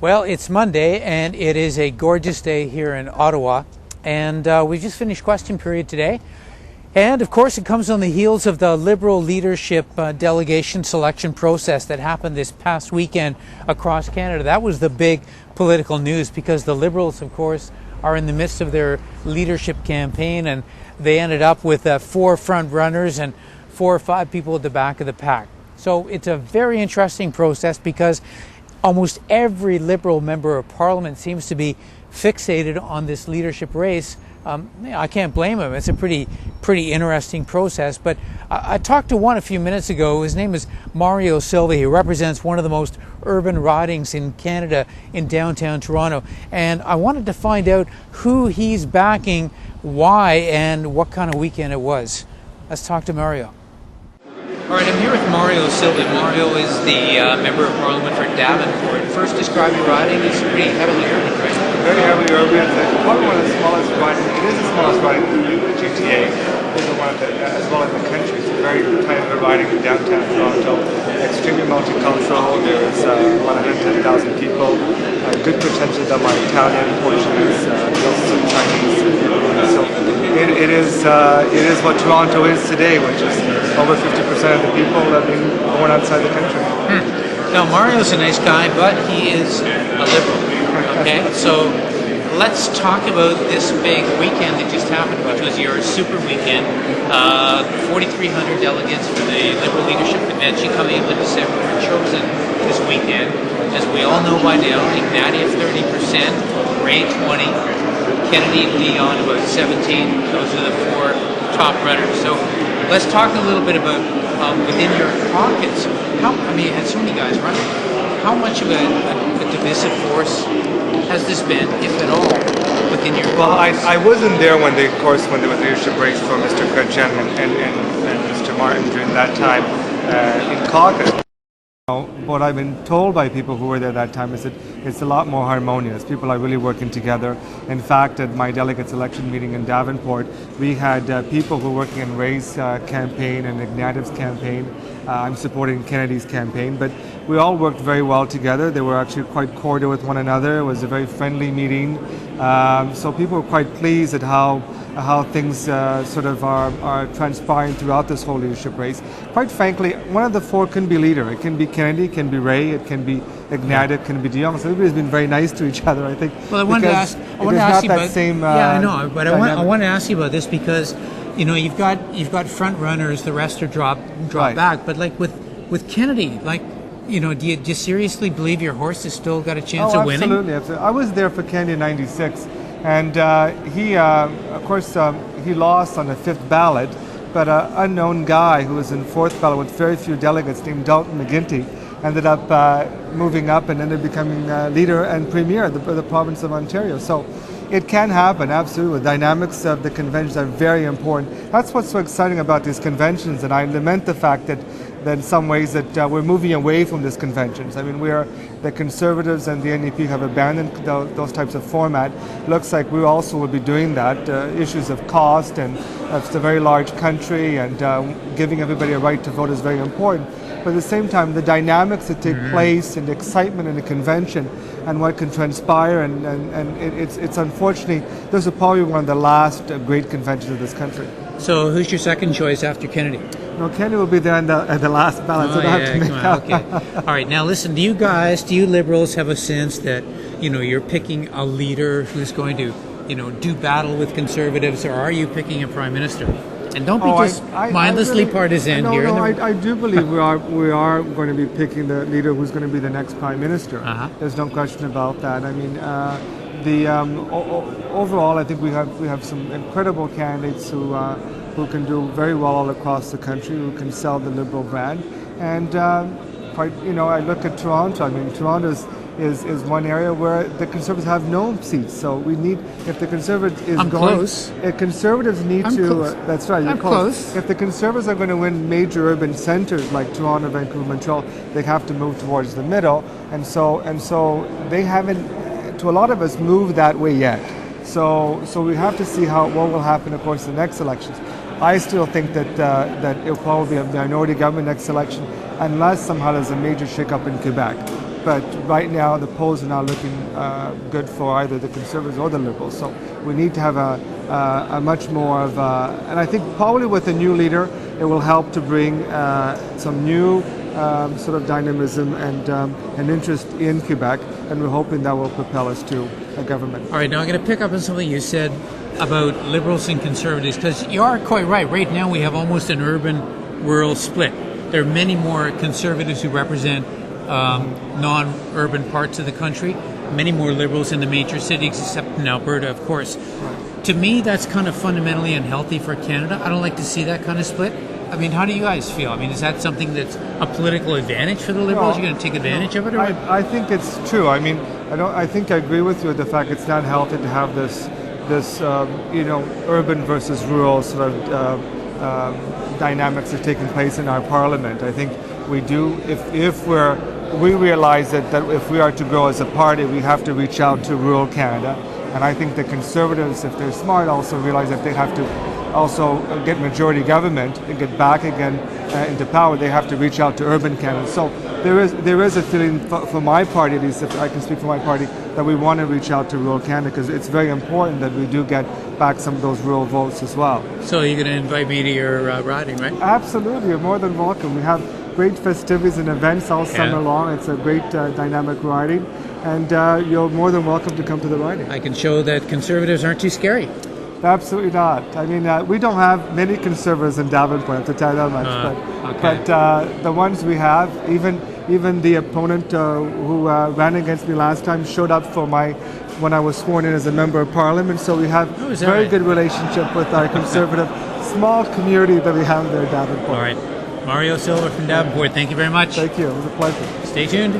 Well, it's Monday, and it is a gorgeous day here in Ottawa. And we just finished question period today. And of course, it comes on the heels of the Liberal leadership delegation selection process that happened this past weekend across Canada. That was the big political news because the Liberals, of course, are in the midst of their leadership campaign, and they ended up with 4 front runners and 4 or 5 people at the back of the pack. So it's a very interesting process because almost every Liberal member of Parliament seems to be fixated on this leadership race. I can't blame them. It's a pretty interesting process. But I talked to one a few minutes ago. His name is Mario Silva. He represents one of the most urban ridings in Canada in downtown Toronto. And I wanted to find out who he's backing, why, and what kind of weekend it was. Let's talk to Mario. All right, I'm here with Mario Silva. Mario is the Member of Parliament for Davenport. First, describe your riding. It's pretty heavily urban, right? Very heavily urban. It's probably one of the smallest riding. It is the smallest riding in the GTA. It's one of the, as well as the country. It's a very tiny little riding in downtown Toronto. Extremely multicultural. There's about 110,000 people. Good percentage of them are Italian, Portuguese, also some Chinese. So it is what Toronto is today, which is over 50% of the people living born outside the country. Now, Mario's a nice guy, but he is a Liberal. Okay, so let's talk about this big weekend that just happened, which was your super weekend. 4,300 delegates for the Liberal Leadership Convention coming into December were chosen this weekend. As we all know by now, Ignatieff 30%, Rae 20%, Kennedy and Dion about 17%. Those are the 4 top runners. So let's talk a little bit about within your caucus. You had so many guys running. How much of a divisive force has this been, if at all, within your caucus? Well, I wasn't there when there was leadership race for Mr. Kudjan and Mr. Martin during that time in caucus. What I've been told by people who were there that time is that it's a lot more harmonious. People are really working together. In fact, at my delegates election meeting in Davenport, we had people who were working in Rae's campaign and Ignatieff's campaign. I'm supporting Kennedy's campaign, but we all worked very well together. They were actually quite cordial with one another. It was a very friendly meeting. So people were quite pleased at how things sort of are transpiring throughout this whole leadership race. Quite frankly, one of the 4 can be leader. It can be Kennedy, it can be Rae, it can be Ignatieff, it can be Dion. So everybody's been very nice to each other, I think. Well, I wanted to ask you about same. Yeah, I know, but I want to ask you about this because you've got front runners, the rest are drop right back. But like with Kennedy, like. Do you seriously believe your horse has still got a chance of winning? Absolutely. I was there for Kennedy in '96, and he lost on the 5th ballot, but an unknown guy who was in 4th ballot with very few delegates named Dalton McGuinty ended up moving up and ended up becoming leader and premier of the province of Ontario. So it can happen, absolutely. The dynamics of the conventions are very important. That's what's so exciting about these conventions, and I lament the fact that in some ways that we're moving away from these conventions. I mean, the Conservatives and the NDP have abandoned those types of format. Looks like we also will be doing that. Issues of cost, and it's a very large country, and giving everybody a right to vote is very important. But at the same time, the dynamics that take place and the excitement in the convention and what can transpire, and it's unfortunately, those are probably one of the last great conventions of this country. So who's your second choice after Kennedy? No, Kennedy will be there at the last ballot. So have to make out. Okay. All right. Now listen. Do you Liberals have a sense that you're picking a leader who's going to do battle with Conservatives, or are you picking a Prime Minister? And don't be just mindlessly partisan here. No, I do believe we are going to be picking the leader who's going to be the next Prime Minister. There's no question about that. I mean, overall, I think we have some incredible candidates who can do very well all across the country, who can sell the Liberal brand. And I look at Toronto. I mean, Toronto is one area where the Conservatives have no seats. So we need, if the Conservative is close. If Conservatives need I'm to, close. That's right, you're close. If the Conservatives are going to win major urban centres like Toronto, Vancouver, Montreal, they have to move towards the middle. And so they haven't, to a lot of us, moved that way yet. So we have to see what will happen, of course, in the next elections. I still think that it'll probably be a minority government next election, unless somehow there's a major shake-up in Quebec. but right now the polls are not looking good for either the Conservatives or the Liberals. So we need to have a much more of and I think probably with a new leader, it will help to bring some new sort of dynamism and interest in Quebec, and we're hoping that will propel us to a government. All right, now I'm going to pick up on something you said about Liberals and Conservatives, because you are quite right. Right now we have almost an urban-rural split. There are many more Conservatives who represent non-urban parts of the country, many more Liberals in the major cities, except in Alberta, of course. Right. To me, that's kind of fundamentally unhealthy for Canada. I don't like to see that kind of split. I mean, how do you guys feel? I mean, is that something that's a political advantage for the Liberals? You're going to take advantage of it? Or I think it's true. I mean, I think I agree with you with the fact it's not healthy to have this urban versus rural sort of dynamics that are taking place in our parliament. I think we do, if we realize that if we are to grow as a party, we have to reach out to rural Canada. And I think the Conservatives, if they're smart, also realize that they have to also get majority government and get back again into power. They have to reach out to urban Canada. So there is a feeling for my party, at least if I can speak for my party, that we want to reach out to rural Canada, because it's very important that we do get back some of those rural votes as well. So you're going to invite me to your riding, right? Absolutely, you're more than welcome. We have great festivities and events all summer long. It's a great dynamic riding, and you're more than welcome to come to the riding. I can show that Conservatives aren't too scary. Absolutely not. I mean, we don't have many Conservatives in Davenport, I have to tell you that much. But the ones we have, even the opponent who ran against me last time showed up for when I was sworn in as a member of Parliament. So we have very good relationship with our Conservative small community that we have there in Davenport. All right. Mario Silva from Davenport, thank you very much. Thank you. It was a pleasure. Stay tuned.